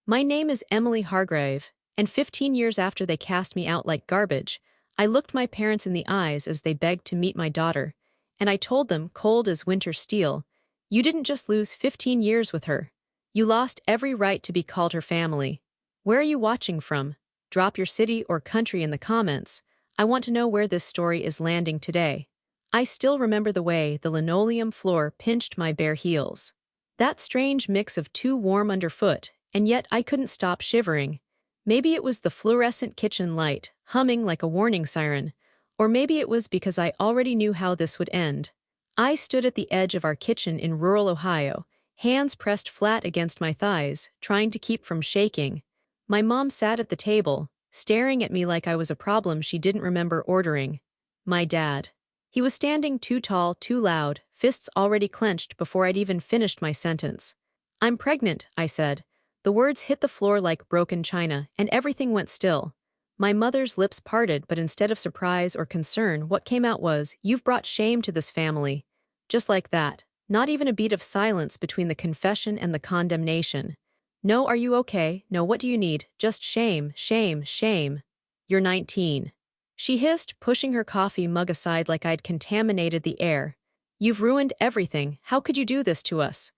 My name is Emily Hargrave, and 15 years after they cast me out like garbage, I looked my parents in the eyes as they begged to meet my daughter, and I told them, cold as winter steel, you didn't just lose 15 years with her. You lost every right to be called her family. Where are you watching from? Drop your city or country in the comments. I want to know where this story is landing today. I still remember the way the linoleum floor pinched my bare heels. That strange mix of too warm underfoot, and yet I couldn't stop shivering. Maybe it was the fluorescent kitchen light, humming like a warning siren, or maybe it was because I already knew how this would end. I stood at the edge of our kitchen in rural Ohio, hands pressed flat against my thighs, trying to keep from shaking. My mom sat at the table, staring at me like I was a problem she didn't remember ordering. My dad. He was standing too tall, too loud, fists already clenched before I'd even finished my sentence. I'm pregnant, I said. The words hit the floor like broken china, and everything went still. My mother's lips parted, but instead of surprise or concern, what came out was, "You've brought shame to this family." Just like that. Not even a beat of silence between the confession and the condemnation. No, are you okay? No, what do you need? Just shame, shame, shame. You're 19. She hissed, pushing her coffee mug aside like I'd contaminated the air. You've ruined everything. How could you do this to us?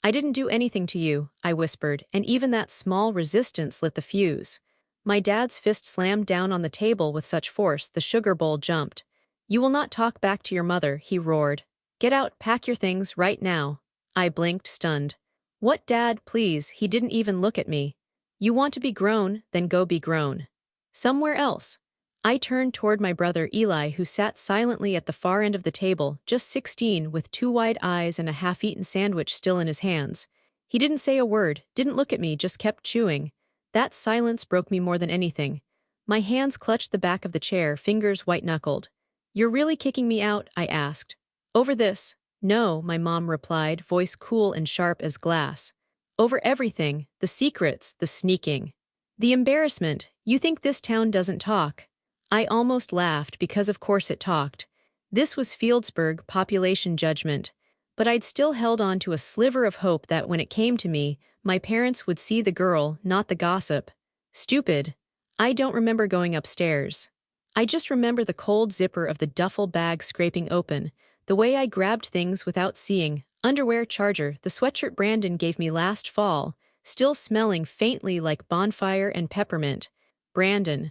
I didn't do anything to you, I whispered, and even that small resistance lit the fuse. My dad's fist slammed down on the table with such force the sugar bowl jumped. You will not talk back to your mother, he roared. Get out, pack your things, right now. I blinked, stunned. What, Dad, please? He didn't even look at me. You want to be grown, then go be grown. Somewhere else. I turned toward my brother Eli, who sat silently at the far end of the table, just 16, with two wide eyes and a half-eaten sandwich still in his hands. He didn't say a word, didn't look at me, just kept chewing. That silence broke me more than anything. My hands clutched the back of the chair, fingers white-knuckled. You're really kicking me out? I asked. Over this? No, my mom replied, voice cool and sharp as glass. Over everything, the secrets, the sneaking. The embarrassment. You think this town doesn't talk? I almost laughed because of course it talked. This was Fieldsburg population judgment, but I'd still held on to a sliver of hope that when it came to me, my parents would see the girl, not the gossip. Stupid. I don't remember going upstairs. I just remember the cold zipper of the duffel bag scraping open, the way I grabbed things without seeing, underwear, charger, the sweatshirt Brandon gave me last fall, still smelling faintly like bonfire and peppermint. Brandon.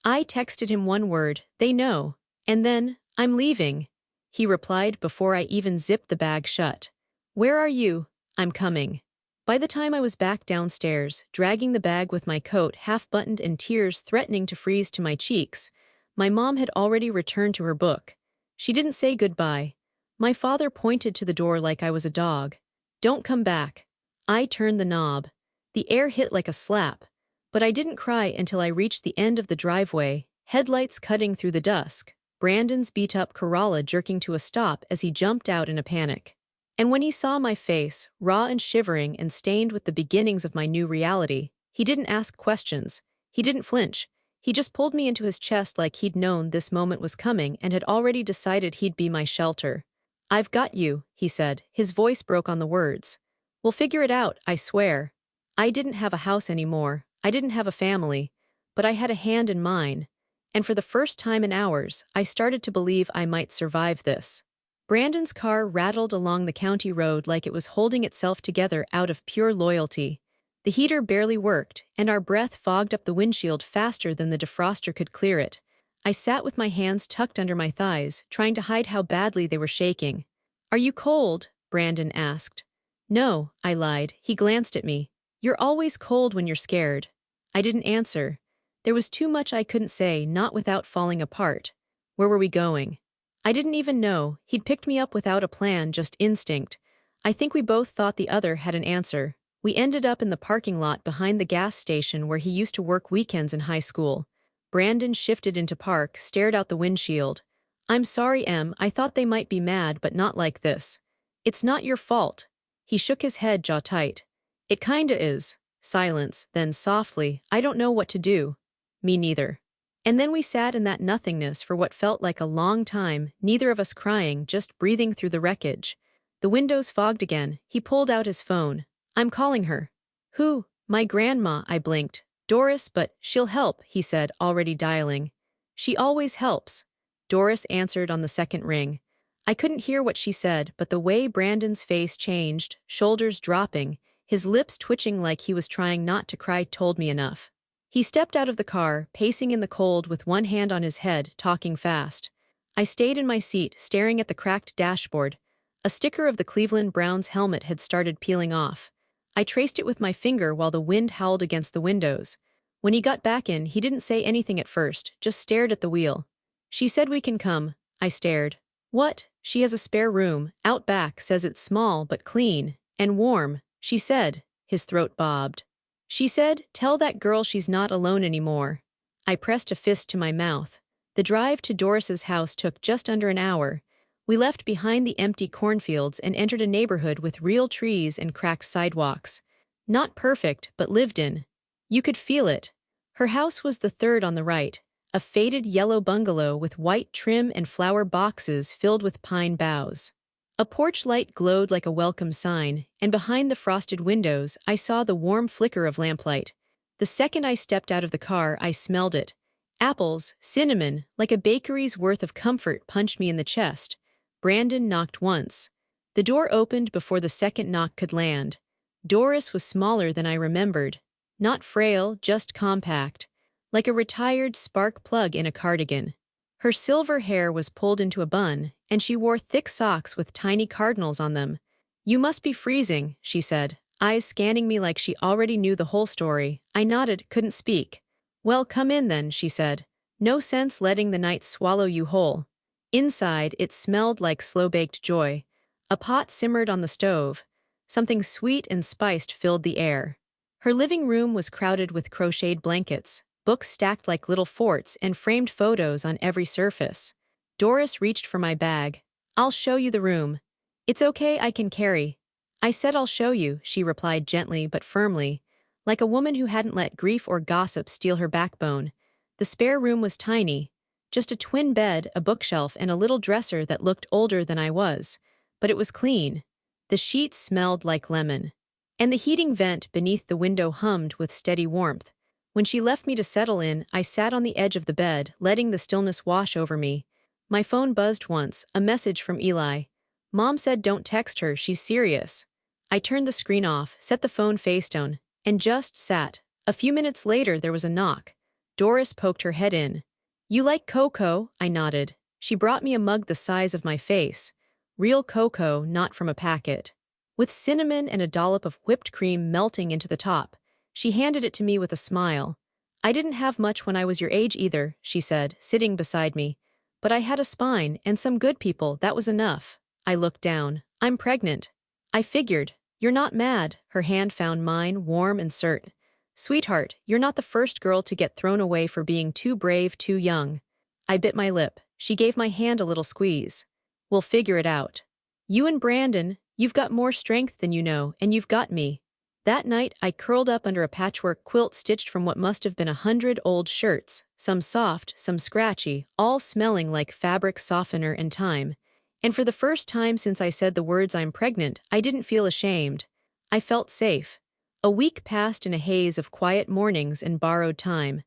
I texted him one word, they know, and then, I'm leaving. He replied before I even zipped the bag shut. Where are you? I'm coming. By the time I was back downstairs, dragging the bag with my coat half-buttoned and tears threatening to freeze to my cheeks, my mom had already returned to her book. She didn't say goodbye. My father pointed to the door like I was a dog. Don't come back. I turned the knob. The air hit like a slap. But I didn't cry until I reached the end of the driveway, headlights cutting through the dusk, Brandon's beat-up Corolla jerking to a stop as he jumped out in a panic. And when he saw my face, raw and shivering and stained with the beginnings of my new reality, he didn't ask questions. He didn't flinch. He just pulled me into his chest like he'd known this moment was coming and had already decided he'd be my shelter. I've got you, he said. His voice broke on the words. We'll figure it out, I swear. I didn't have a house anymore. I didn't have a family, but I had a hand in mine, and for the first time in hours, I started to believe I might survive this. Brandon's car rattled along the county road like it was holding itself together out of pure loyalty. The heater barely worked, and our breath fogged up the windshield faster than the defroster could clear it. I sat with my hands tucked under my thighs, trying to hide how badly they were shaking. Are you cold? Brandon asked. No, I lied. He glanced at me. You're always cold when you're scared. I didn't answer. There was too much I couldn't say, not without falling apart. Where were we going? I didn't even know. He'd picked me up without a plan, just instinct. I think we both thought the other had an answer. We ended up in the parking lot behind the gas station where he used to work weekends in high school. Brandon shifted into park, stared out the windshield. I'm sorry, Em, I thought they might be mad, but not like this. It's not your fault. He shook his head, jaw tight. It kinda is. Silence, then softly, I don't know what to do. Me neither. And then we sat in that nothingness for what felt like a long time, neither of us crying, just breathing through the wreckage. The windows fogged again. He pulled out his phone. I'm calling her. Who? My grandma, I blinked. Doris, but she'll help, he said, already dialing. She always helps. Doris answered on the second ring. I couldn't hear what she said, but the way Brandon's face changed, shoulders dropping, his lips twitching like he was trying not to cry told me enough. He stepped out of the car, pacing in the cold with one hand on his head, talking fast. I stayed in my seat, staring at the cracked dashboard. A sticker of the Cleveland Browns helmet had started peeling off. I traced it with my finger while the wind howled against the windows. When he got back in, he didn't say anything at first, just stared at the wheel. She said we can come. I stared. What? She has a spare room, out back, says it's small but clean, and warm, she said. His throat bobbed. She said, tell that girl she's not alone anymore. I pressed a fist to my mouth. The drive to Doris's house took just under an hour. We left behind the empty cornfields and entered a neighborhood with real trees and cracked sidewalks. Not perfect, but lived in. You could feel it. Her house was the third on the right, a faded yellow bungalow with white trim and flower boxes filled with pine boughs. A porch light glowed like a welcome sign, and behind the frosted windows I saw the warm flicker of lamplight. The second I stepped out of the car, I smelled it. Apples, cinnamon, like a bakery's worth of comfort punched me in the chest. Brandon knocked once. The door opened before the second knock could land. Doris was smaller than I remembered. Not frail, just compact. Like a retired spark plug in a cardigan. Her silver hair was pulled into a bun, and she wore thick socks with tiny cardinals on them. You must be freezing, she said, eyes scanning me like she already knew the whole story. I nodded, couldn't speak. Well, come in then, she said. No sense letting the night swallow you whole. Inside, it smelled like slow-baked joy. A pot simmered on the stove. Something sweet and spiced filled the air. Her living room was crowded with crocheted blankets, books stacked like little forts, and framed photos on every surface. Doris reached for my bag. I'll show you the room. It's okay, I can carry. I said I'll show you, she replied gently but firmly, like a woman who hadn't let grief or gossip steal her backbone. The spare room was tiny. Just a twin bed, a bookshelf, and a little dresser that looked older than I was. But it was clean. The sheets smelled like lemon. And the heating vent beneath the window hummed with steady warmth. When she left me to settle in, I sat on the edge of the bed, letting the stillness wash over me. My phone buzzed once, a message from Eli. Mom said don't text her, she's serious. I turned the screen off, set the phone face down, and just sat. A few minutes later there was a knock. Doris poked her head in. You like cocoa? I nodded. She brought me a mug the size of my face. Real cocoa, not from a packet. With cinnamon and a dollop of whipped cream melting into the top. She handed it to me with a smile. I didn't have much when I was your age either, she said, sitting beside me. But I had a spine and some good people, that was enough. I looked down. I'm pregnant. I figured. You're not mad. Her hand found mine, warm and certain. Sweetheart, you're not the first girl to get thrown away for being too brave, too young. I bit my lip. She gave my hand a little squeeze. We'll figure it out. You and Brandon, you've got more strength than you know, and you've got me. That night, I curled up under a patchwork quilt stitched from what must have been 100 old shirts, some soft, some scratchy, all smelling like fabric softener and time. And for the first time since I said the words I'm pregnant, I didn't feel ashamed. I felt safe. A week passed in a haze of quiet mornings and borrowed time.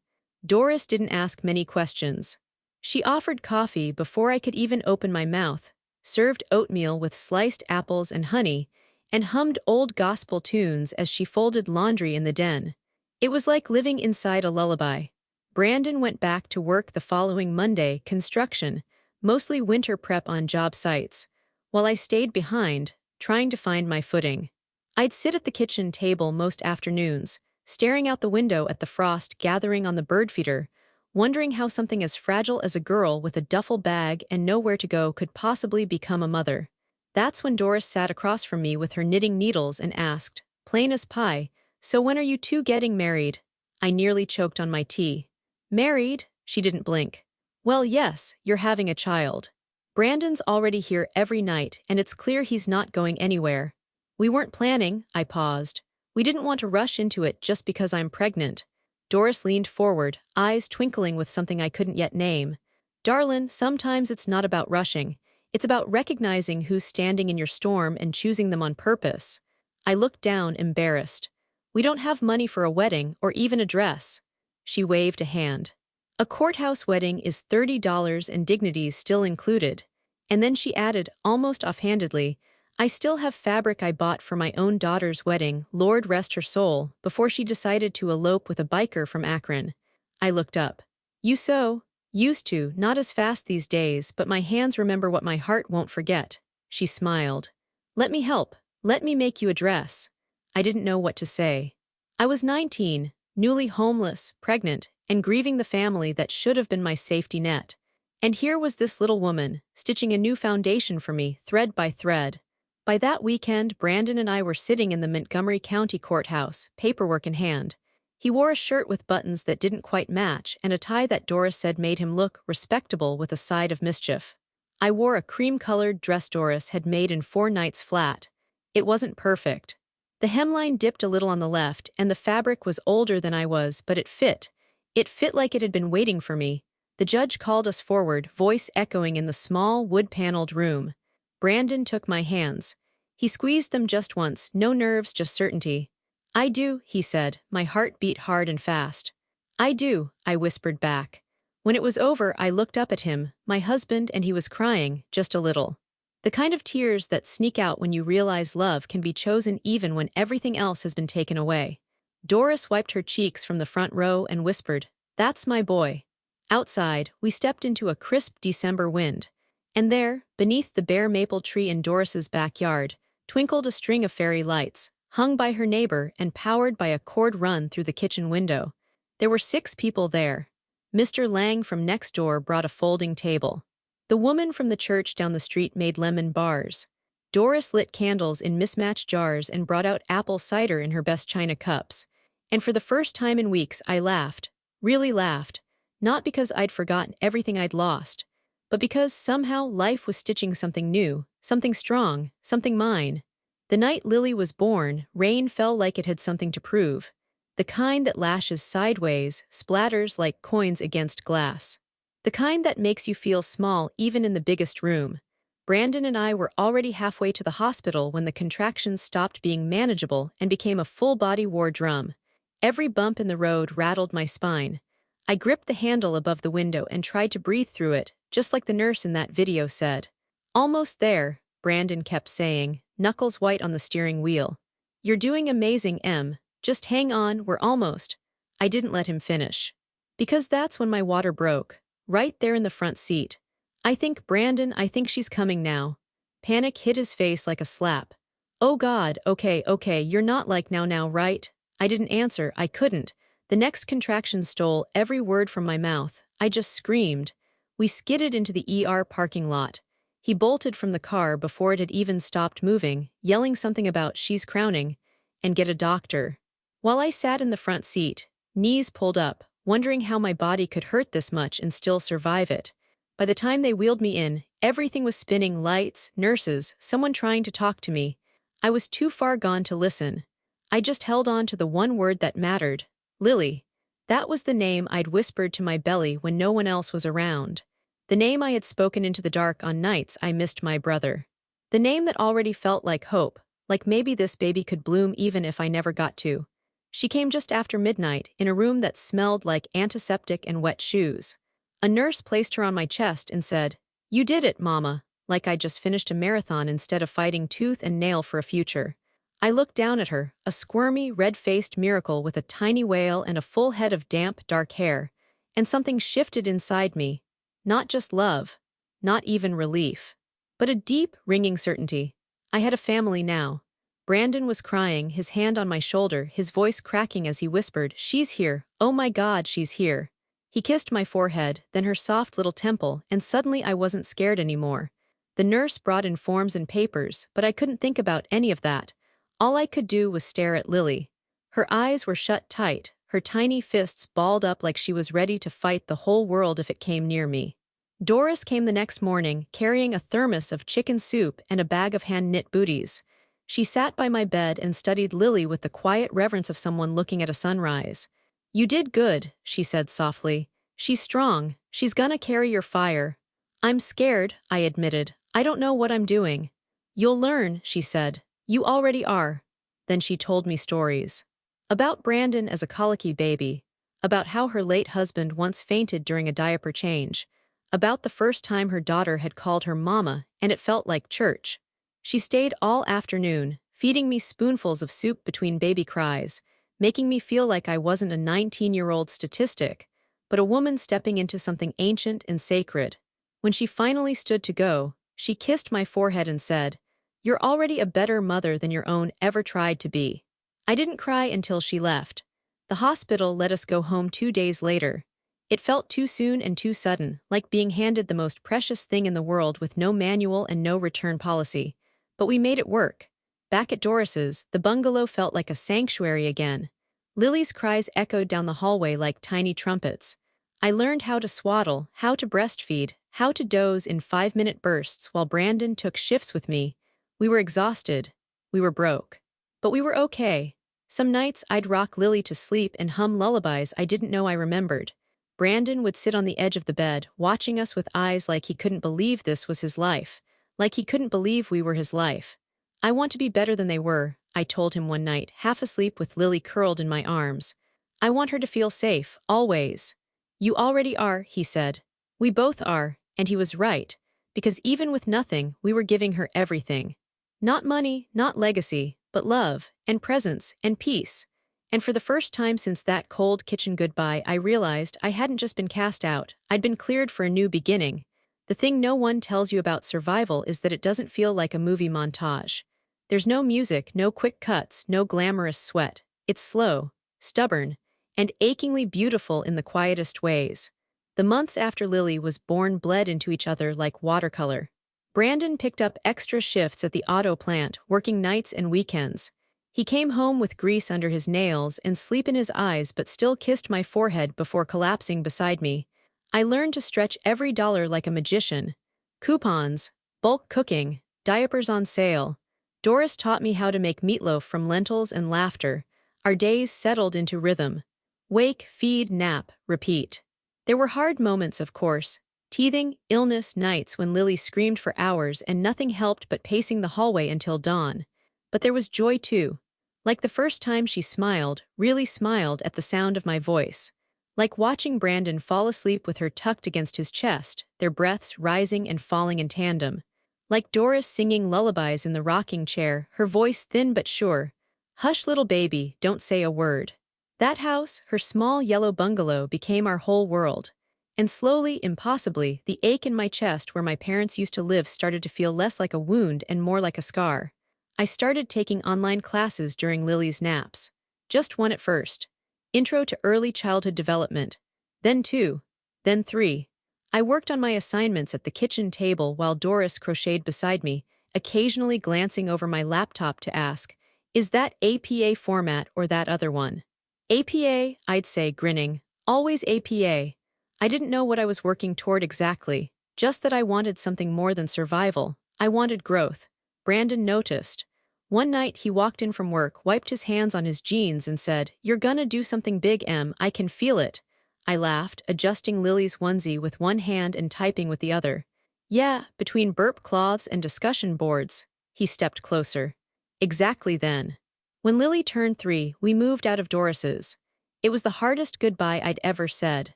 Doris didn't ask many questions. She offered coffee before I could even open my mouth, served oatmeal with sliced apples and honey, and hummed old gospel tunes as she folded laundry in the den. It was like living inside a lullaby. Brandon went back to work the following Monday, construction, mostly winter prep on job sites, while I stayed behind, trying to find my footing. I'd sit at the kitchen table most afternoons, staring out the window at the frost gathering on the bird feeder, wondering how something as fragile as a girl with a duffel bag and nowhere to go could possibly become a mother. That's when Doris sat across from me with her knitting needles and asked, plain as pie, so when are you two getting married? I nearly choked on my tea. Married? She didn't blink. Well, yes, you're having a child. Brandon's already here every night, and it's clear he's not going anywhere. We weren't planning, I paused. We didn't want to rush into it just because I'm pregnant. Doris leaned forward, eyes twinkling with something I couldn't yet name. Darlin', sometimes it's not about rushing. It's about recognizing who's standing in your storm and choosing them on purpose. I looked down, embarrassed. We don't have money for a wedding or even a dress." She waved a hand. "A courthouse wedding is $30 and dignities still included." And then she added, almost offhandedly, "I still have fabric I bought for my own daughter's wedding, Lord rest her soul, before she decided to elope with a biker from Akron." I looked up. "You sew?" "Used to, not as fast these days, but my hands remember what my heart won't forget." She smiled. "Let me help. Let me make you a dress." I didn't know what to say. I was 19, newly homeless, pregnant, and grieving the family that should have been my safety net. And here was this little woman, stitching a new foundation for me, thread by thread. By that weekend, Brandon and I were sitting in the Montgomery County Courthouse, paperwork in hand. He wore a shirt with buttons that didn't quite match and a tie that Doris said made him look respectable with a side of mischief. I wore a cream-colored dress Doris had made in 4 nights flat. It wasn't perfect. The hemline dipped a little on the left, and the fabric was older than I was, but it fit. It fit like it had been waiting for me. The judge called us forward, voice echoing in the small, wood-paneled room. Brandon took my hands. He squeezed them just once, no nerves, just certainty. "I do," he said. My heart beat hard and fast. "I do," I whispered back. When it was over, I looked up at him, my husband, and he was crying, just a little. The kind of tears that sneak out when you realize love can be chosen even when everything else has been taken away. Doris wiped her cheeks from the front row and whispered, "That's my boy." Outside, we stepped into a crisp December wind. And there, beneath the bare maple tree in Doris's backyard, twinkled a string of fairy lights, hung by her neighbor and powered by a cord run through the kitchen window. There were 6 people there. Mr. Lang from next door brought a folding table. The woman from the church down the street made lemon bars. Doris lit candles in mismatched jars and brought out apple cider in her best china cups. And for the first time in weeks, I laughed. Really laughed. Not because I'd forgotten everything I'd lost, but because somehow life was stitching something new, something strong, something mine. The night Lily was born, rain fell like it had something to prove. The kind that lashes sideways, splatters like coins against glass. The kind that makes you feel small even in the biggest room. Brandon and I were already halfway to the hospital when the contractions stopped being manageable and became a full-body war drum. Every bump in the road rattled my spine. I gripped the handle above the window and tried to breathe through it, just like the nurse in that video said. "Almost there," Brandon kept saying, knuckles white on the steering wheel. "You're doing amazing, Em. Just hang on, we're almost." I didn't let him finish. Because that's when my water broke. Right there in the front seat. I think she's coming now." Panic hit his face like a slap. "Oh God, okay, you're not like now, right?" I didn't answer, I couldn't. The next contraction stole every word from my mouth. I just screamed. We skidded into the ER parking lot. He bolted from the car before it had even stopped moving, yelling something about "she's crowning" and "get a doctor." While I sat in the front seat, knees pulled up, wondering how my body could hurt this much and still survive it. By the time they wheeled me in, everything was spinning, lights, nurses, someone trying to talk to me. I was too far gone to listen. I just held on to the one word that mattered. Lily. That was the name I'd whispered to my belly when no one else was around. The name I had spoken into the dark on nights I missed my brother. The name that already felt like hope, like maybe this baby could bloom even if I never got to. She came just after midnight, in a room that smelled like antiseptic and wet shoes. A nurse placed her on my chest and said, "You did it, Mama," like I'd just finished a marathon instead of fighting tooth and nail for a future. I looked down at her, a squirmy, red-faced miracle with a tiny wail and a full head of damp, dark hair, and something shifted inside me. Not just love, not even relief, but a deep, ringing certainty. I had a family now. Brandon was crying, his hand on my shoulder, his voice cracking as he whispered, "She's here, oh my God, she's here." He kissed my forehead, then her soft little temple, and suddenly I wasn't scared anymore. The nurse brought in forms and papers, but I couldn't think about any of that. All I could do was stare at Lily. Her eyes were shut tight, her tiny fists balled up like she was ready to fight the whole world if it came near me. Doris came the next morning, carrying a thermos of chicken soup and a bag of hand-knit booties. She sat by my bed and studied Lily with the quiet reverence of someone looking at a sunrise. "You did good," she said softly. "She's strong. She's gonna carry your fire." "I'm scared," I admitted. "I don't know what I'm doing." "You'll learn," she said. "You already are." Then she told me stories. About Brandon as a colicky baby, about how her late husband once fainted during a diaper change, about the first time her daughter had called her mama and it felt like church. She stayed all afternoon, feeding me spoonfuls of soup between baby cries, making me feel like I wasn't a 19-year-old statistic, but a woman stepping into something ancient and sacred. When she finally stood to go, she kissed my forehead and said, "You're already a better mother than your own ever tried to be." I didn't cry until she left. The hospital let us go home 2 days later. It felt too soon and too sudden, like being handed the most precious thing in the world with no manual and no return policy. But we made it work. Back at Doris's, the bungalow felt like a sanctuary again. Lily's cries echoed down the hallway like tiny trumpets. I learned how to swaddle, how to breastfeed, how to doze in 5-minute bursts while Brandon took shifts with me. We were exhausted. We were broke. But we were okay. Some nights I'd rock Lily to sleep and hum lullabies I didn't know I remembered. Brandon would sit on the edge of the bed, watching us with eyes like he couldn't believe this was his life, like he couldn't believe we were his life. "I want to be better than they were," I told him one night, half asleep with Lily curled in my arms. "I want her to feel safe, always." "You already are," he said. "We both are," and he was right, because even with nothing, we were giving her everything. Not money, not legacy, but love, and presence, and peace. And for the first time since that cold kitchen goodbye, I realized I hadn't just been cast out, I'd been cleared for a new beginning. The thing no one tells you about survival is that it doesn't feel like a movie montage. There's no music, no quick cuts, no glamorous sweat. It's slow, stubborn, and achingly beautiful in the quietest ways. The months after Lily was born bled into each other like watercolor. Brandon picked up extra shifts at the auto plant, working nights and weekends. He came home with grease under his nails and sleep in his eyes but still kissed my forehead before collapsing beside me. I learned to stretch every dollar like a magician. Coupons, bulk cooking, diapers on sale. Doris taught me how to make meatloaf from lentils and laughter. Our days settled into rhythm. Wake, feed, nap, repeat. There were hard moments, of course. Teething, illness, nights when Lily screamed for hours and nothing helped but pacing the hallway until dawn. But there was joy too. Like the first time she smiled, really smiled at the sound of my voice. Like watching Brandon fall asleep with her tucked against his chest, their breaths rising and falling in tandem. Like Doris singing lullabies in the rocking chair, her voice thin but sure. "Hush, little baby, don't say a word." That house, her small yellow bungalow, became our whole world. And slowly, impossibly, the ache in my chest where my parents used to live started to feel less like a wound and more like a scar. I started taking online classes during Lily's naps. Just one at first. Intro to Early Childhood Development. Then 2. Then 3. I worked on my assignments at the kitchen table while Doris crocheted beside me, occasionally glancing over my laptop to ask, "Is that APA format or that other one?" "APA," I'd say, grinning. "Always APA." I didn't know what I was working toward exactly, just that I wanted something more than survival. I wanted growth. Brandon noticed. One night he walked in from work, wiped his hands on his jeans and said, "You're gonna do something big, Em, I can feel it." I laughed, adjusting Lily's onesie with one hand and typing with the other. "Yeah, between burp cloths and discussion boards." He stepped closer. Exactly then. When Lily turned 3, we moved out of Doris's. It was the hardest goodbye I'd ever said.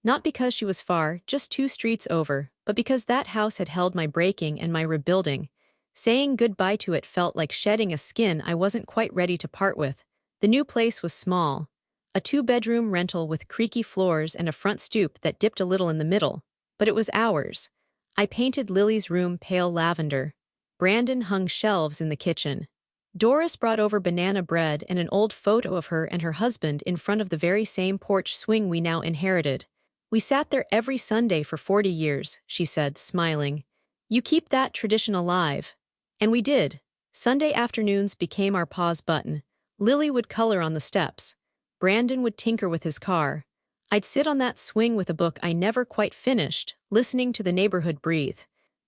Not because she was far, just 2 streets over, but because that house had held my breaking and my rebuilding. Saying goodbye to it felt like shedding a skin I wasn't quite ready to part with. The new place was small. A 2-bedroom rental with creaky floors and a front stoop that dipped a little in the middle. But it was ours. I painted Lily's room pale lavender. Brandon hung shelves in the kitchen. Doris brought over banana bread and an old photo of her and her husband in front of the very same porch swing we now inherited. "We sat there every Sunday for 40 years, she said, smiling. "You keep that tradition alive." And we did. Sunday afternoons became our pause button. Lily would color on the steps. Brandon would tinker with his car. I'd sit on that swing with a book I never quite finished, listening to the neighborhood breathe.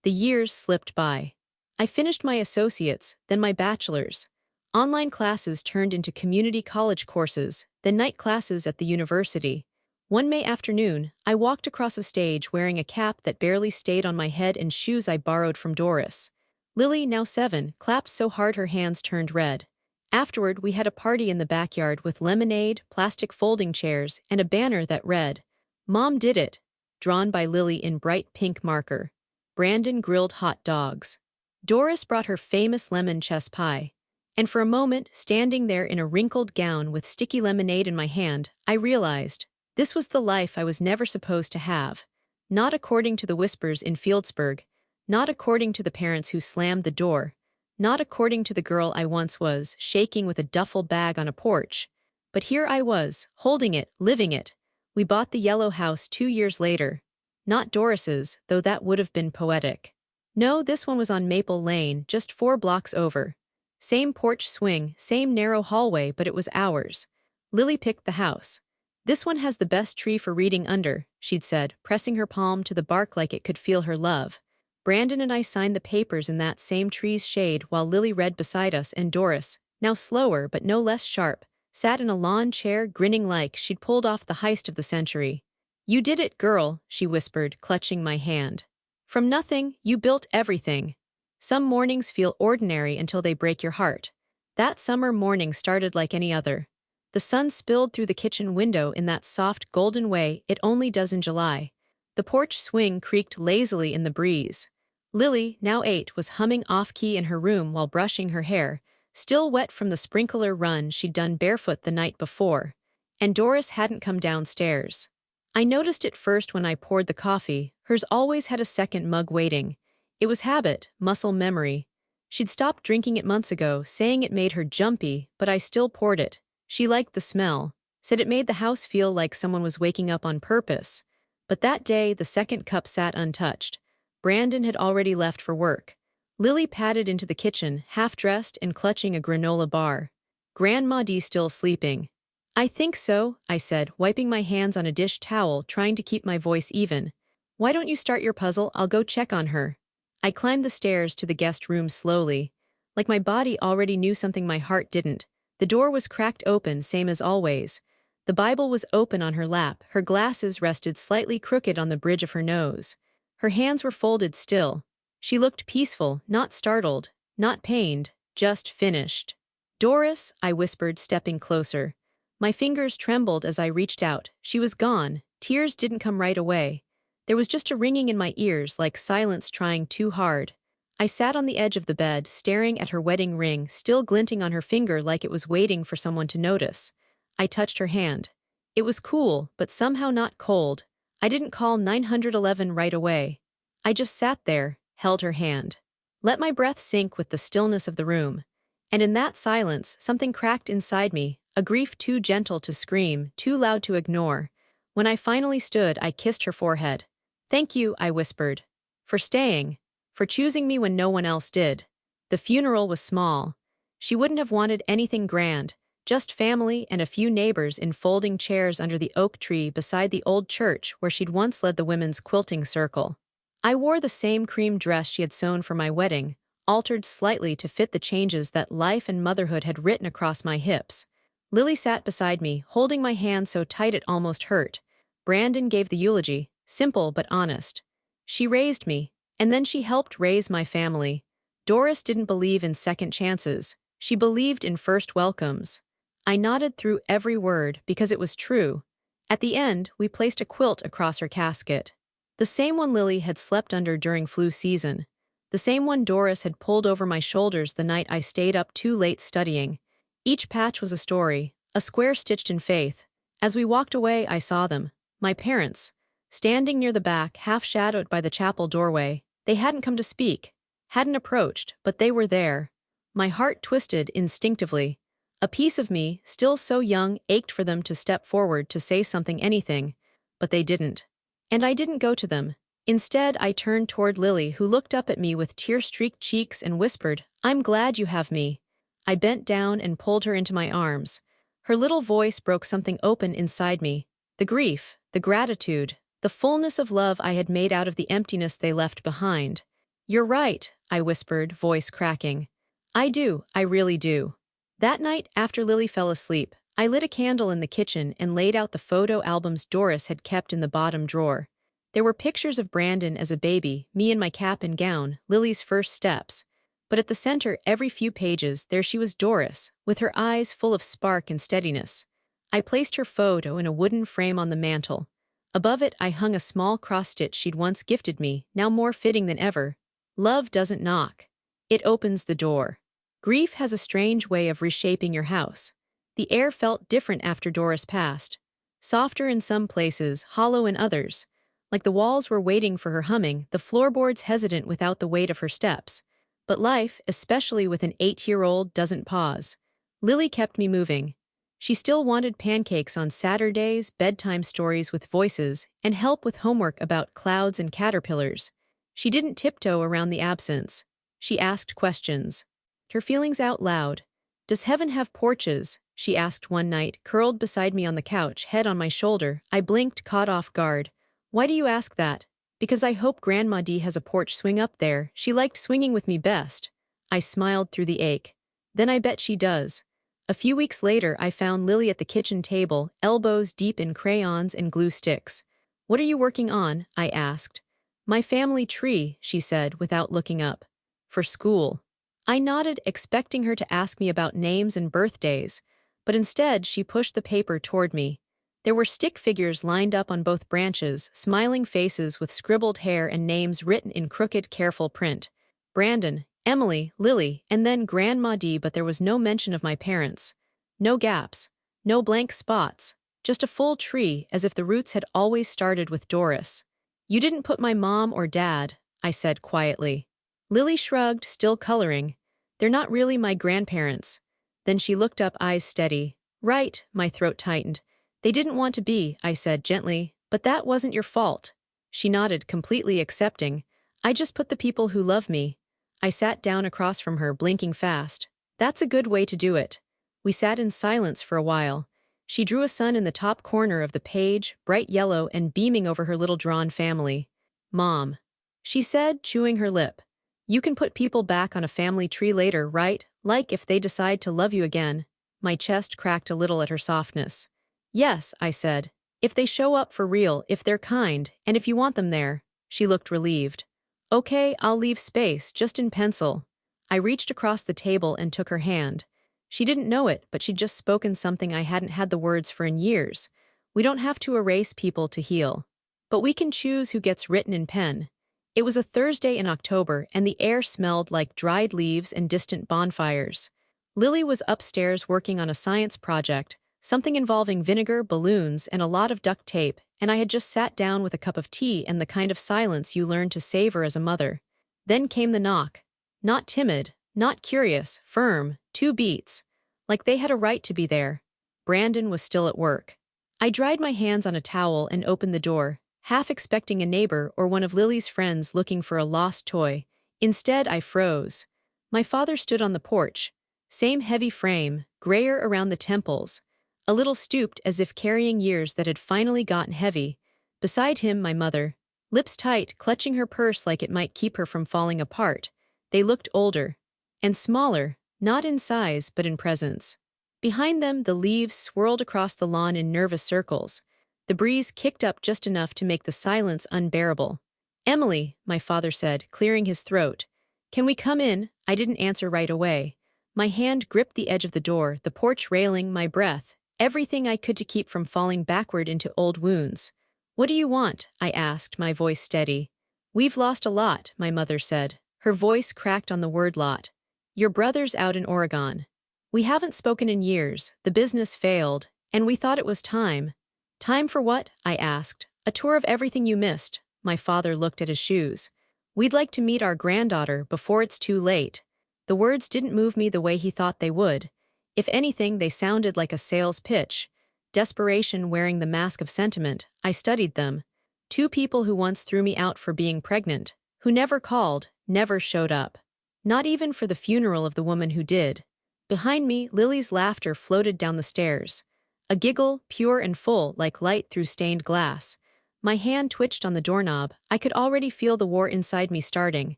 The years slipped by. I finished my associates, then my bachelor's. Online classes turned into community college courses, then night classes at the university. One May afternoon, I walked across a stage wearing a cap that barely stayed on my head and shoes I borrowed from Doris. Lily, now 7, clapped so hard her hands turned red. Afterward, we had a party in the backyard with lemonade, plastic folding chairs, and a banner that read, "Mom did it," drawn by Lily in bright pink marker. Brandon grilled hot dogs. Doris brought her famous lemon chess pie. And for a moment, standing there in a wrinkled gown with sticky lemonade in my hand, I realized this was the life I was never supposed to have. Not according to the whispers in Fieldsburg, not according to the parents who slammed the door, not according to the girl I once was, shaking with a duffel bag on a porch. But here I was, holding it, living it. We bought the yellow house 2 years later. Not Doris's, though that would have been poetic. No, this one was on Maple Lane, just 4 blocks over. Same porch swing, same narrow hallway, but it was ours. Lily picked the house. "This one has the best tree for reading under," she'd said, pressing her palm to the bark like it could feel her love. Brandon and I signed the papers in that same tree's shade while Lily read beside us, and Doris, now slower but no less sharp, sat in a lawn chair grinning like she'd pulled off the heist of the century. "You did it, girl," she whispered, clutching my hand. "From nothing, you built everything." Some mornings feel ordinary until they break your heart. That summer morning started like any other. The sun spilled through the kitchen window in that soft golden way it only does in July. The porch swing creaked lazily in the breeze. Lily, now 8, was humming off-key in her room while brushing her hair, still wet from the sprinkler run she'd done barefoot the night before. And Doris hadn't come downstairs. I noticed it first when I poured the coffee. Hers always had a second mug waiting. It was habit, muscle memory. She'd stopped drinking it months ago, saying it made her jumpy, but I still poured it. She liked the smell, said it made the house feel like someone was waking up on purpose. But that day, the second cup sat untouched. Brandon had already left for work. Lily padded into the kitchen, half-dressed and clutching a granola bar. "Grandma Dee still sleeping?" "I think so," I said, wiping my hands on a dish towel, trying to keep my voice even. "Why don't you start your puzzle? I'll go check on her." I climbed the stairs to the guest room slowly. Like my body already knew something my heart didn't. The door was cracked open, same as always. The Bible was open on her lap, her glasses rested slightly crooked on the bridge of her nose. Her hands were folded still. She looked peaceful, not startled, not pained, just finished. "Doris," I whispered, stepping closer. My fingers trembled as I reached out. She was gone. Tears didn't come right away. There was just a ringing in my ears, like silence trying too hard. I sat on the edge of the bed, staring at her wedding ring, still glinting on her finger like it was waiting for someone to notice. I touched her hand. It was cool, but somehow not cold. I didn't call 911 right away. I just sat there, held her hand. Let my breath sink with the stillness of the room. And in that silence, something cracked inside me, a grief too gentle to scream, too loud to ignore. When I finally stood, I kissed her forehead. "Thank you," I whispered. "For staying. For choosing me when no one else did." The funeral was small. She wouldn't have wanted anything grand, just family and a few neighbors in folding chairs under the oak tree beside the old church where she'd once led the women's quilting circle. I wore the same cream dress she had sewn for my wedding, altered slightly to fit the changes that life and motherhood had written across my hips. Lily sat beside me, holding my hand so tight it almost hurt. Brandon gave the eulogy, simple but honest. She raised me, and then she helped raise my family. Doris didn't believe in second chances. She believed in first welcomes. I nodded through every word because it was true. At the end, we placed a quilt across her casket. The same one Lily had slept under during flu season. The same one Doris had pulled over my shoulders the night I stayed up too late studying. Each patch was a story, a square stitched in faith. As we walked away, I saw them. My parents. Standing near the back, half-shadowed by the chapel doorway. They hadn't come to speak, hadn't approached, but they were there. My heart twisted instinctively. A piece of me, still so young, ached for them to step forward to say something, anything. But they didn't. And I didn't go to them. Instead, I turned toward Lily, who looked up at me with tear-streaked cheeks and whispered, "I'm glad you have me." I bent down and pulled her into my arms. Her little voice broke something open inside me. The grief, the gratitude, the fullness of love I had made out of the emptiness they left behind. "You're right," I whispered, voice cracking. "I do, I really do." That night, after Lily fell asleep, I lit a candle in the kitchen and laid out the photo albums Doris had kept in the bottom drawer. There were pictures of Brandon as a baby, me in my cap and gown, Lily's first steps. But at the center, every few pages, there she was, Doris, with her eyes full of spark and steadiness. I placed her photo in a wooden frame on the mantel. Above it, I hung a small cross-stitch she'd once gifted me, now more fitting than ever. Love doesn't knock. It opens the door. Grief has a strange way of reshaping your house. The air felt different after Doris passed. Softer in some places, hollow in others. Like the walls were waiting for her humming, the floorboards hesitant without the weight of her steps. But life, especially with an 8-year-old, doesn't pause. Lily kept me moving. She still wanted pancakes on Saturdays, bedtime stories with voices, and help with homework about clouds and caterpillars. She didn't tiptoe around the absence. She asked questions. Her feelings out loud. "Does heaven have porches?" she asked one night, curled beside me on the couch, head on my shoulder. I blinked, caught off guard. "Why do you ask that?" "Because I hope Grandma D has a porch swing up there. She liked swinging with me best." I smiled through the ache. "Then I bet she does." A few weeks later, I found Lily at the kitchen table, elbows deep in crayons and glue sticks. "What are you working on?" I asked. "My family tree," she said without looking up. "For school." I nodded, expecting her to ask me about names and birthdays, but instead she pushed the paper toward me. There were stick figures lined up on both branches, smiling faces with scribbled hair and names written in crooked, careful print. Brandon, Emily, Lily, and then Grandma D, but there was no mention of my parents. No gaps, no blank spots, just a full tree, as if the roots had always started with Doris. "You didn't put my mom or dad," I said quietly. Lily shrugged, still coloring. "They're not really my grandparents." Then she looked up, eyes steady. "Right," my throat tightened. "They didn't want to be," I said gently, "but that wasn't your fault." She nodded, completely accepting. "I just put the people who love me." I sat down across from her, blinking fast. "That's a good way to do it." We sat in silence for a while. She drew a sun in the top corner of the page, bright yellow and beaming over her little drawn family. "Mom," she said, chewing her lip. "You can put people back on a family tree later, right? Like if they decide to love you again." My chest cracked a little at her softness. "Yes," I said. "If they show up for real, if they're kind, and if you want them there." She looked relieved. "Okay, I'll leave space, just in pencil." I reached across the table and took her hand. She didn't know it, but she'd just spoken something I hadn't had the words for in years. We don't have to erase people to heal. But we can choose who gets written in pen. It was a Thursday in October, and the air smelled like dried leaves and distant bonfires. Lily was upstairs working on a science project, something involving vinegar, balloons, and a lot of duct tape, and I had just sat down with a cup of tea and the kind of silence you learn to savor as a mother. Then came the knock. Not timid, not curious, firm, 2 beats. Like they had a right to be there. Brandon was still at work. I dried my hands on a towel and opened the door, half expecting a neighbor or one of Lily's friends looking for a lost toy. Instead, I froze. My father stood on the porch. Same heavy frame, grayer around the temples. A little stooped, as if carrying years that had finally gotten heavy. Beside him, my mother. Lips tight, clutching her purse like it might keep her from falling apart. They looked older. And smaller, not in size but in presence. Behind them, the leaves swirled across the lawn in nervous circles. The breeze kicked up just enough to make the silence unbearable. "Emily," my father said, clearing his throat. "Can we come in?" I didn't answer right away. My hand gripped the edge of the door, the porch railing, my breath, everything I could to keep from falling backward into old wounds. "What do you want?" I asked, my voice steady. "We've lost a lot," my mother said. Her voice cracked on the word lot. "Your brother's out in Oregon. We haven't spoken in years, the business failed, and we thought it was time." "Time for what?" I asked. "A tour of everything you missed." My father looked at his shoes. "We'd like to meet our granddaughter before it's too late." The words didn't move me the way he thought they would. If anything, they sounded like a sales pitch. Desperation wearing the mask of sentiment. I studied them. 2 people who once threw me out for being pregnant, who never called, never showed up. Not even for the funeral of the woman who did. Behind me, Lily's laughter floated down the stairs. A giggle, pure and full, like light through stained glass. My hand twitched on the doorknob. I could already feel the war inside me starting.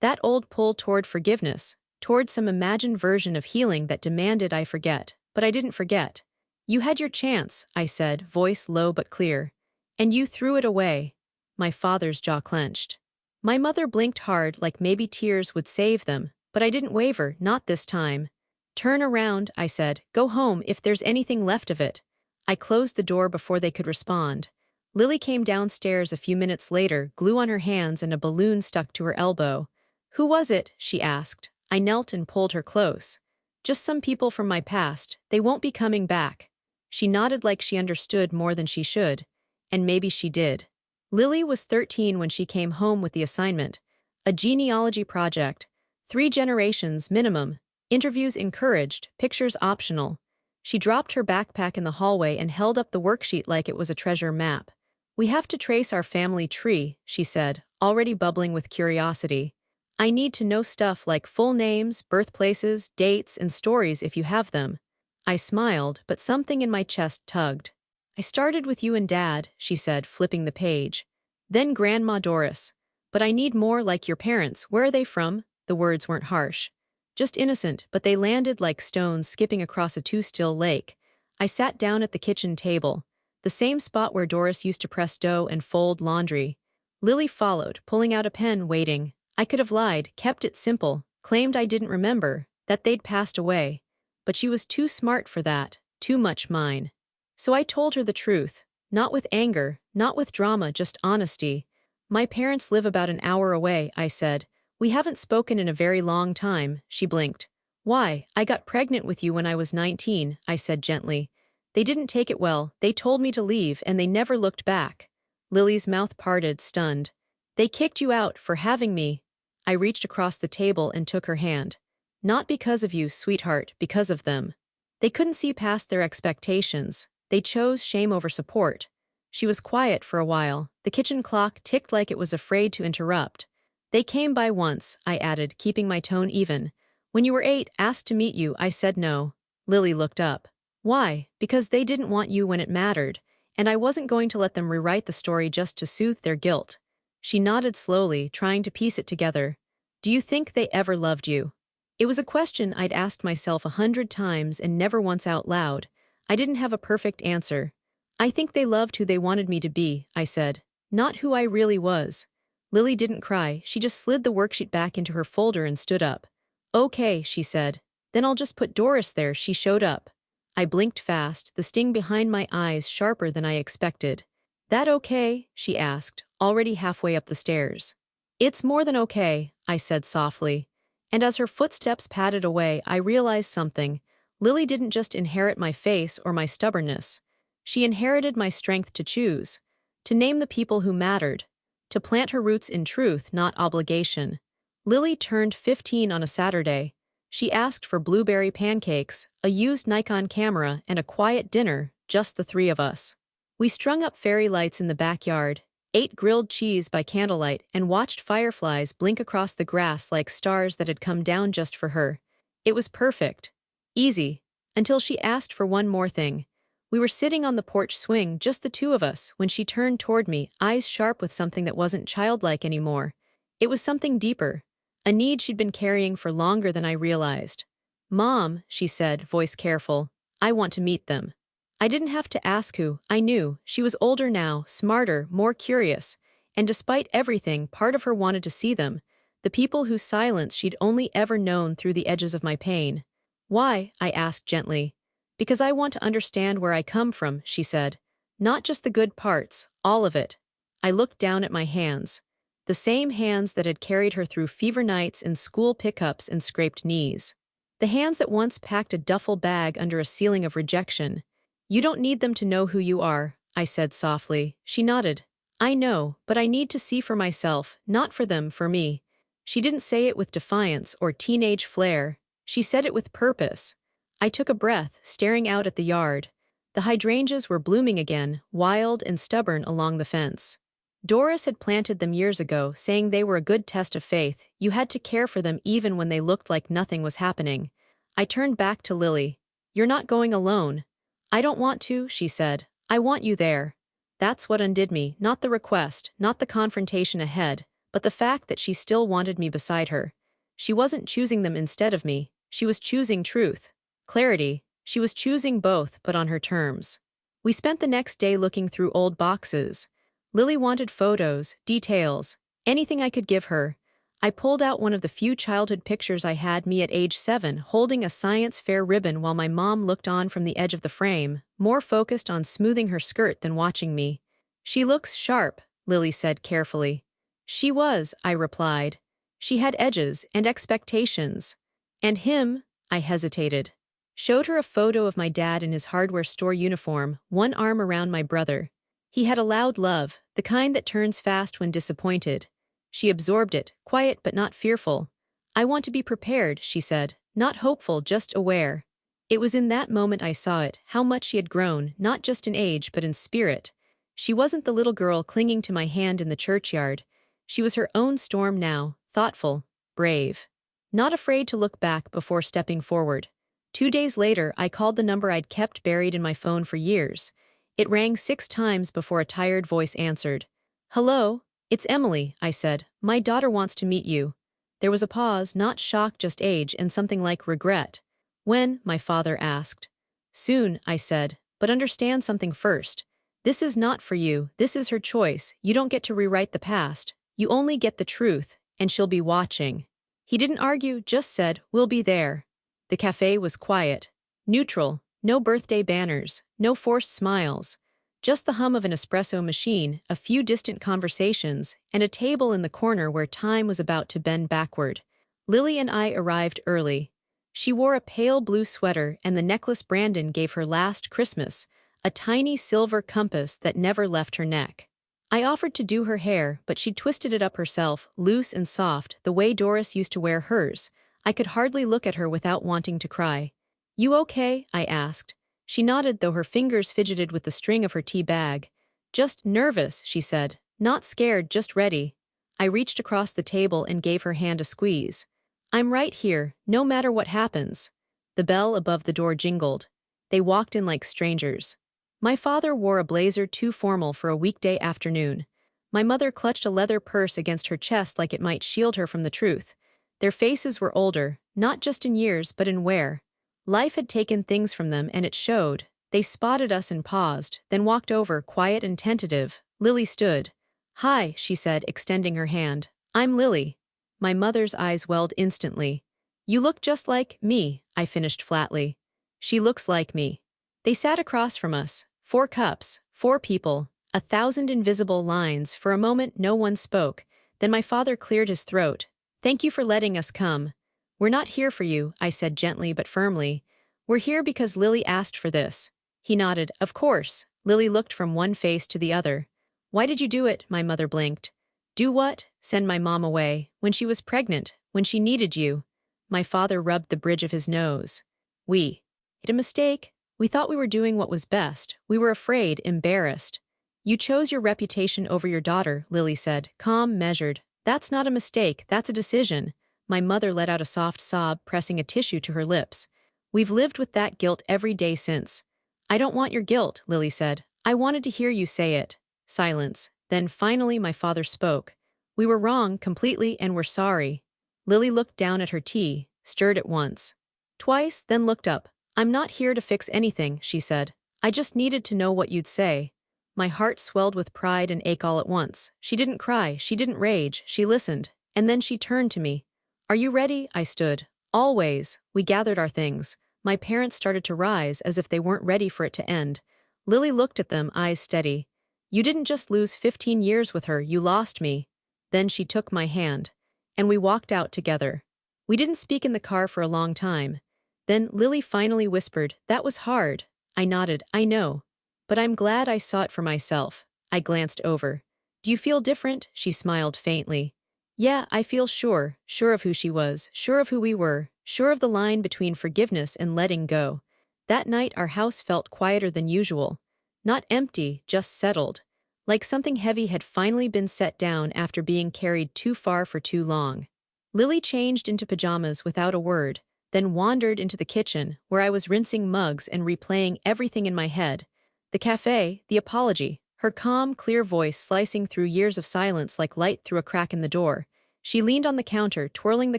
That old pull toward forgiveness, toward some imagined version of healing that demanded I forget. But I didn't forget. "You had your chance," I said, voice low but clear. "And you threw it away." My father's jaw clenched. My mother blinked hard, like maybe tears would save them, But I didn't waver, not this time. Turn around, I said. Go home if there's anything left of it. I closed the door before they could respond. Lily came downstairs a few minutes later, glue on her hands and a balloon stuck to her elbow. Who was it? She asked. I knelt and pulled her close. Just some people from my past, they won't be coming back. She nodded like she understood more than she should. And maybe she did. Lily was 13 when she came home with the assignment. A genealogy project. 3 generations minimum. Interviews encouraged, pictures optional. She dropped her backpack in the hallway and held up the worksheet like it was a treasure map. We have to trace our family tree, she said, already bubbling with curiosity. I need to know stuff like full names, birthplaces, dates, and stories if you have them. I smiled, but something in my chest tugged. I started with you and Dad, she said, flipping the page. Then Grandma Doris. But I need more like your parents. Where are they from? The words weren't harsh. Just innocent, but they landed like stones skipping across a too-still lake. I sat down at the kitchen table, the same spot where Doris used to press dough and fold laundry. Lily followed, pulling out a pen, waiting. I could have lied, kept it simple, claimed I didn't remember, that they'd passed away. But she was too smart for that, too much mine. So I told her the truth, not with anger, not with drama, just honesty. My parents live about an hour away, I said. We haven't spoken in a very long time, she blinked. Why, I got pregnant with you when I was 19, I said gently. They didn't take it well, they told me to leave and they never looked back. Lily's mouth parted, stunned. They kicked you out for having me. I reached across the table and took her hand. Not because of you, sweetheart, because of them. They couldn't see past their expectations. They chose shame over support. She was quiet for a while. The kitchen clock ticked like it was afraid to interrupt. They came by once, I added, keeping my tone even. When you were 8, asked to meet you, I said no. Lily looked up. Why? Because they didn't want you when it mattered, and I wasn't going to let them rewrite the story just to soothe their guilt. She nodded slowly, trying to piece it together. Do you think they ever loved you? It was a question I'd asked myself 100 times and never once out loud. I didn't have a perfect answer. I think they loved who they wanted me to be, I said. Not who I really was. Lily didn't cry, she just slid the worksheet back into her folder and stood up. Okay, she said. Then I'll just put Doris there. She showed up. I blinked fast, the sting behind my eyes sharper than I expected. That okay? She asked, already halfway up the stairs. It's more than okay, I said softly. And as her footsteps padded away, I realized something. Lily didn't just inherit my face or my stubbornness. She inherited my strength to choose, to name the people who mattered, to plant her roots in truth, not obligation. Lily turned 15 on a Saturday. She asked for blueberry pancakes, a used Nikon camera, and a quiet dinner, just the 3 of us. We strung up fairy lights in the backyard, ate grilled cheese by candlelight, and watched fireflies blink across the grass like stars that had come down just for her. It was perfect. Easy. Until she asked for one more thing. We were sitting on the porch swing, just the 2 of us, when she turned toward me, eyes sharp with something that wasn't childlike anymore. It was something deeper. A need she'd been carrying for longer than I realized. Mom, she said, voice careful, I want to meet them. I didn't have to ask who, I knew. She was older now, smarter, more curious. And despite everything, part of her wanted to see them. The people whose silence she'd only ever known through the edges of my pain. Why? I asked gently. Because I want to understand where I come from, she said. Not just the good parts, all of it. I looked down at my hands. The same hands that had carried her through fever nights and school pickups and scraped knees. The hands that once packed a duffel bag under a ceiling of rejection. You don't need them to know who you are, I said softly. She nodded. I know, but I need to see for myself, not for them, for me. She didn't say it with defiance or teenage flair. She said it with purpose. I took a breath, staring out at the yard. The hydrangeas were blooming again, wild and stubborn along the fence. Doris had planted them years ago, saying they were a good test of faith. You had to care for them even when they looked like nothing was happening. I turned back to Lily. You're not going alone. I don't want to, she said. I want you there. That's what undid me, not the request, not the confrontation ahead, but the fact that she still wanted me beside her. She wasn't choosing them instead of me. She was choosing truth. Clarity. She was choosing both, but on her terms. We spent the next day looking through old boxes. Lily wanted photos, details, anything I could give her. I pulled out one of the few childhood pictures I had me at age 7, holding a science fair ribbon while my mom looked on from the edge of the frame, more focused on smoothing her skirt than watching me. She looks sharp, Lily said carefully. She was, I replied. She had edges and expectations. And him, I hesitated. Showed her a photo of my dad in his hardware store uniform, one arm around my brother. He had a loud love, the kind that turns fast when disappointed. She absorbed it, quiet but not fearful. I want to be prepared, she said, not hopeful, just aware. It was in that moment I saw it, how much she had grown, not just in age but in spirit. She wasn't the little girl clinging to my hand in the churchyard. She was her own storm now, thoughtful, brave. Not afraid to look back before stepping forward. 2 days later, I called the number I'd kept buried in my phone for years. It rang 6 times before a tired voice answered. Hello? It's Emily, I said. My daughter wants to meet you. There was a pause, not shock, just age and something like regret. When? My father asked. Soon, I said, but understand something first. This is not for you, this is her choice. You don't get to rewrite the past. You only get the truth, and she'll be watching. He didn't argue, just said, we'll be there. The cafe was quiet. Neutral, no birthday banners, no forced smiles. Just the hum of an espresso machine, a few distant conversations, and a table in the corner where time was about to bend backward. Lily and I arrived early. She wore a pale blue sweater and the necklace Brandon gave her last Christmas, a tiny silver compass that never left her neck. I offered to do her hair, but she twisted it up herself, loose and soft, the way Doris used to wear hers. I could hardly look at her without wanting to cry. You okay? I asked. She nodded, though her fingers fidgeted with the string of her tea bag. Just nervous, she said. Not scared, just ready. I reached across the table and gave her hand a squeeze. I'm right here, no matter what happens. The bell above the door jingled. They walked in like strangers. My father wore a blazer too formal for a weekday afternoon. My mother clutched a leather purse against her chest like it might shield her from the truth. Their faces were older, not just in years but in wear. Life had taken things from them and it showed. They spotted us and paused, then walked over, quiet and tentative. Lily stood. Hi, she said, extending her hand. I'm Lily. My mother's eyes welled instantly. You look just like me, I finished flatly. She looks like me. They sat across from us. 4 cups, 4 people, 1,000 invisible lines. For a moment no one spoke. Then my father cleared his throat. Thank you for letting us come. We're not here for you, I said gently but firmly. We're here because Lily asked for this. He nodded. Of course. Lily looked from one face to the other. Why did you do it? My mother blinked. Do what? Send my mom away. When she was pregnant. When she needed you. My father rubbed the bridge of his nose. We made a mistake. We thought we were doing what was best. We were afraid, embarrassed. You chose your reputation over your daughter, Lily said, calm, measured. That's not a mistake, that's a decision. My mother let out a soft sob, pressing a tissue to her lips. We've lived with that guilt every day since. I don't want your guilt, Lily said. I wanted to hear you say it. Silence. Then finally my father spoke. We were wrong, completely, and we're sorry. Lily looked down at her tea, stirred it once. Twice, then looked up. I'm not here to fix anything, she said. I just needed to know what you'd say. My heart swelled with pride and ache all at once. She didn't cry, she didn't rage, she listened. And then she turned to me. Are you ready? I stood. Always. We gathered our things. My parents started to rise as if they weren't ready for it to end. Lily looked at them, eyes steady. You didn't just lose 15 years with her, you lost me. Then she took my hand. And we walked out together. We didn't speak in the car for a long time. Then Lily finally whispered, that was hard. I nodded, I know. But I'm glad I saw it for myself. I glanced over. Do you feel different? She smiled faintly. Yeah, I feel sure of who she was, sure of who we were, sure of the line between forgiveness and letting go. That night our house felt quieter than usual. Not empty, just settled. Like something heavy had finally been set down after being carried too far for too long. Lily changed into pajamas without a word, then wandered into the kitchen, where I was rinsing mugs and replaying everything in my head. The cafe, the apology, her calm, clear voice slicing through years of silence like light through a crack in the door. She leaned on the counter, twirling the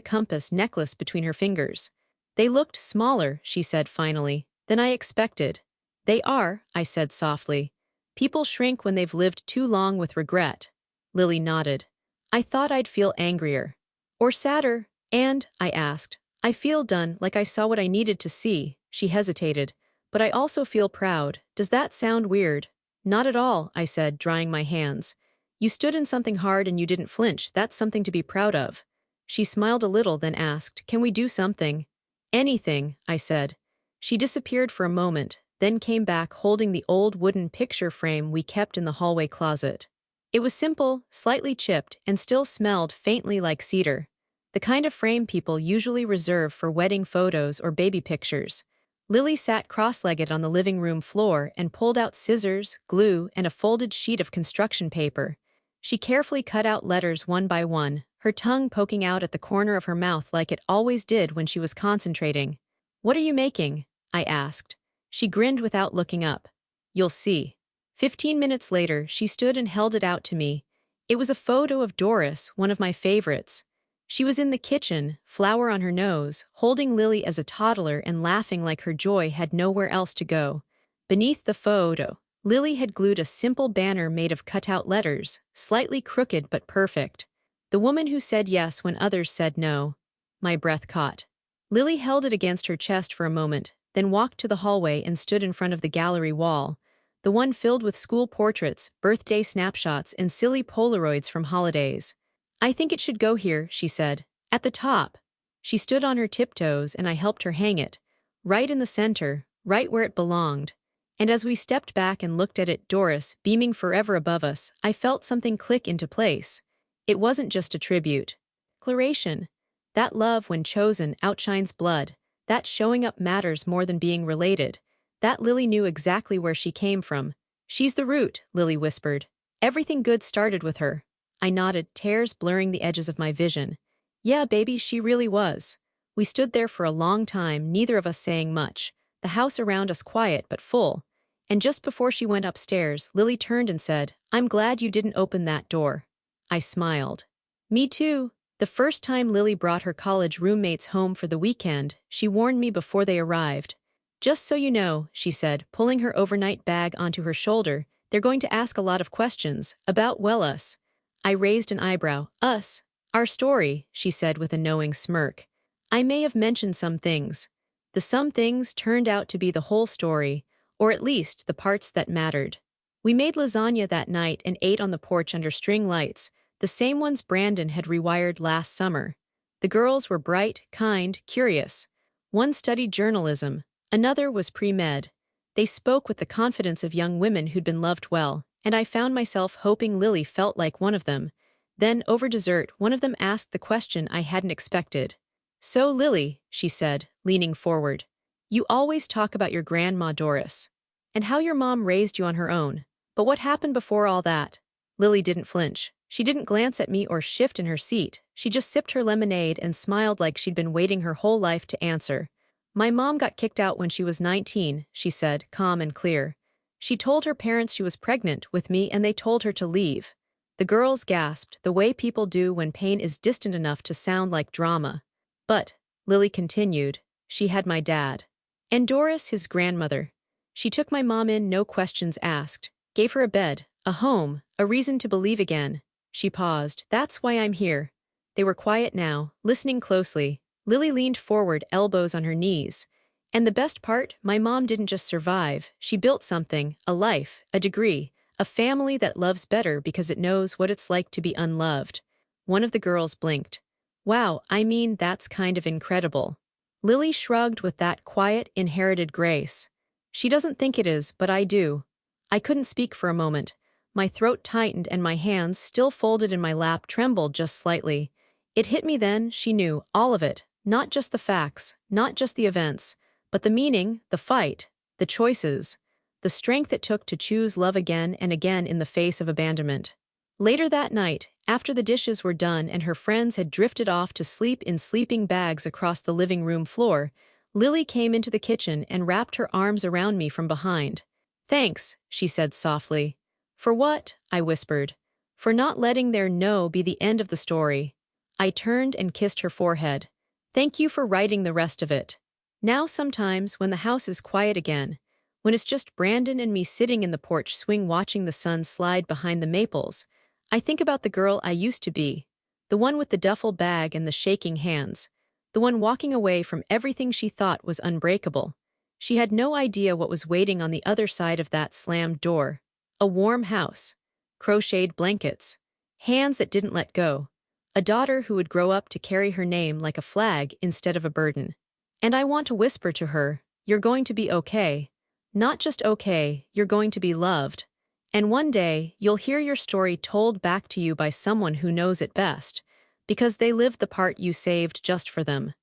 compass necklace between her fingers. They looked smaller, she said finally, than I expected. They are, I said softly. People shrink when they've lived too long with regret. Lily nodded. I thought I'd feel angrier. Or sadder? And, I asked, I feel done, like I saw what I needed to see. She hesitated. But I also feel proud. Does that sound weird? Not at all, I said, drying my hands. You stood in something hard and you didn't flinch. That's something to be proud of. She smiled a little, then asked, Can we do something? Anything, I said. She disappeared for a moment, then came back holding the old wooden picture frame we kept in the hallway closet. It was simple, slightly chipped, and still smelled faintly like cedar. The kind of frame people usually reserve for wedding photos or baby pictures. Lily sat cross-legged on the living room floor and pulled out scissors, glue, and a folded sheet of construction paper. She carefully cut out letters one by one, her tongue poking out at the corner of her mouth like it always did when she was concentrating. What are you making? I asked. She grinned without looking up. You'll see. 15 minutes later, she stood and held it out to me. It was a photo of Doris, one of my favorites. She was in the kitchen, flour on her nose, holding Lily as a toddler and laughing like her joy had nowhere else to go. Beneath the photo, Lily had glued a simple banner made of cut-out letters, slightly crooked but perfect. The woman who said yes when others said no. My breath caught. Lily held it against her chest for a moment, then walked to the hallway and stood in front of the gallery wall, the one filled with school portraits, birthday snapshots, and silly Polaroids from holidays. I think it should go here, she said. At the top. She stood on her tiptoes and I helped her hang it. Right in the center, right where it belonged. And as we stepped back and looked at it, Doris, beaming forever above us, I felt something click into place. It wasn't just a tribute. Declaration. That love, when chosen, outshines blood. That showing up matters more than being related. That Lily knew exactly where she came from. She's the root, Lily whispered. Everything good started with her. I nodded, tears blurring the edges of my vision. Yeah, baby, she really was. We stood there for a long time, neither of us saying much, the house around us quiet but full. And just before she went upstairs, Lily turned and said, I'm glad you didn't open that door. I smiled. Me too. The first time Lily brought her college roommates home for the weekend, she warned me before they arrived. Just so you know, she said, pulling her overnight bag onto her shoulder, they're going to ask a lot of questions about, well, us. I raised an eyebrow. Us. Our story, she said with a knowing smirk. I may have mentioned some things. The some things turned out to be the whole story, or at least the parts that mattered. We made lasagna that night and ate on the porch under string lights, the same ones Brandon had rewired last summer. The girls were bright, kind, curious. One studied journalism, another was pre-med. They spoke with the confidence of young women who'd been loved well, and I found myself hoping Lily felt like one of them. Then, over dessert, one of them asked the question I hadn't expected. So, Lily, she said, leaning forward, you always talk about your grandma Doris, and how your mom raised you on her own. But what happened before all that? Lily didn't flinch. She didn't glance at me or shift in her seat. She just sipped her lemonade and smiled like she'd been waiting her whole life to answer. My mom got kicked out when she was 19, she said, calm and clear. She told her parents she was pregnant with me and they told her to leave. The girls gasped, the way people do when pain is distant enough to sound like drama. But, Lily continued, she had my dad. And Doris, his grandmother. She took my mom in, no questions asked, gave her a bed, a home, a reason to believe again. She paused. That's why I'm here. They were quiet now, listening closely. Lily leaned forward, elbows on her knees. And the best part, my mom didn't just survive, she built something, a life, a degree, a family that loves better because it knows what it's like to be unloved. One of the girls blinked. Wow, I mean, that's kind of incredible. Lily shrugged with that quiet, inherited grace. She doesn't think it is, but I do. I couldn't speak for a moment. My throat tightened and my hands, still folded in my lap, trembled just slightly. It hit me then, she knew, all of it, not just the facts, not just the events, but the meaning, the fight, the choices, the strength it took to choose love again and again in the face of abandonment. Later that night, after the dishes were done and her friends had drifted off to sleep in sleeping bags across the living room floor, Lily came into the kitchen and wrapped her arms around me from behind. Thanks, she said softly. For what? I whispered. For not letting their no be the end of the story. I turned and kissed her forehead. Thank you for writing the rest of it. Now sometimes, when the house is quiet again, when it's just Brandon and me sitting in the porch swing watching the sun slide behind the maples, I think about the girl I used to be. The one with the duffel bag and the shaking hands. The one walking away from everything she thought was unbreakable. She had no idea what was waiting on the other side of that slammed door. A warm house. Crocheted blankets. Hands that didn't let go. A daughter who would grow up to carry her name like a flag instead of a burden. And I want to whisper to her, you're going to be okay. Not just okay, you're going to be loved. And one day, you'll hear your story told back to you by someone who knows it best, because they lived the part you saved just for them.